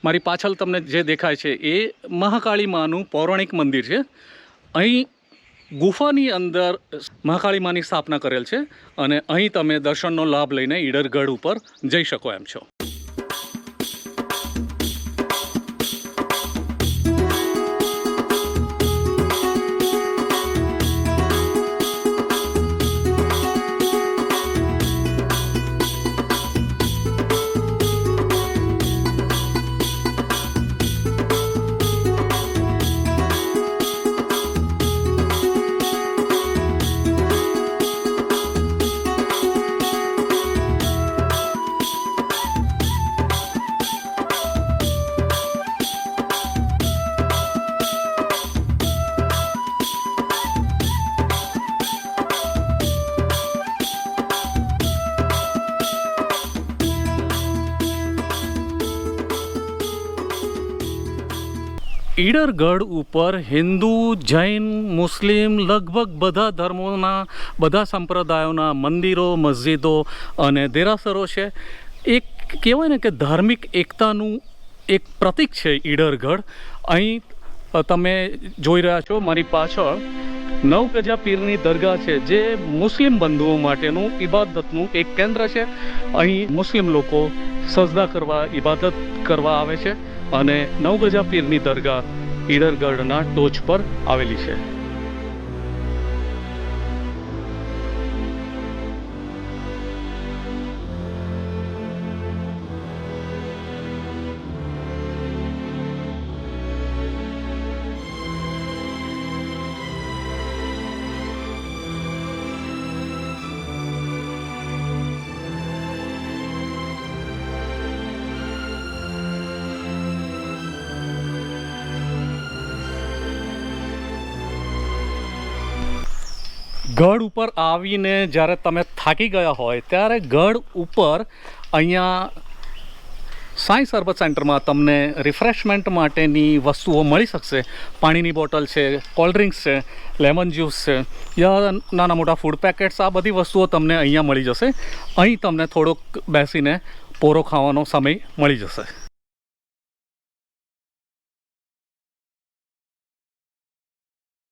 મારી પાછળ તમને જે દેખાય છે એ મહાકાળી માનું પૌરાણિક મંદિર છે। અહીં ગુફાની અંદર મહાકાળી માની સ્થાપના કરેલ છે અને અહીં તમે દર્શનનો લાભ લઈને ઈડરગઢ ઉપર જઈ શકો એમ છો। ઈડરગઢ ઉપર હિન્દુ, જૈન, મુસ્લિમ લગભગ બધા ધર્મોના બધા સંપ્રદાયોના મંદિરો, મસ્જિદો અને દેરાસરો છે। એક કહેવાય ને કે ધાર્મિક એકતાનું એક પ્રતીક છે ઈડરગઢ। અહીં તમે જોઈ રહ્યા છો મારી પાછળ નવગજા પીરની દરગાહ છે, જે મુસ્લિમ બંધુઓ માટેનું ઇબાદતનું એક કેન્દ્ર છે। અહીં મુસ્લિમ લોકો સજદા કરવા, ઇબાદત કરવા આવે છે અને નવગજા પીરની દરગાહ ઈડરગઢના ટોચ પર આવેલી છે। ગઢ ઉપર આવીને જ્યારે તમે થાકી ગયા હોય ત્યારે ગઢ ઉપર અહીંયા સાંઈ સરબત સેન્ટરમાં તમને રિફ્રેશમેન્ટ માટેની વસ્તુઓ મળી શકશે। પાણીની બોટલ છે, કોલ્ડ ડ્રિંક્સ છે, લેમન જ્યુસ છે, યા નાના મોટા ફૂડ પેકેટ્સ, આ બધી વસ્તુઓ તમને અહીંયા મળી જશે। અહીં તમને થોડોક બેસીને પોરો ખાવાનો સમય મળી જશે।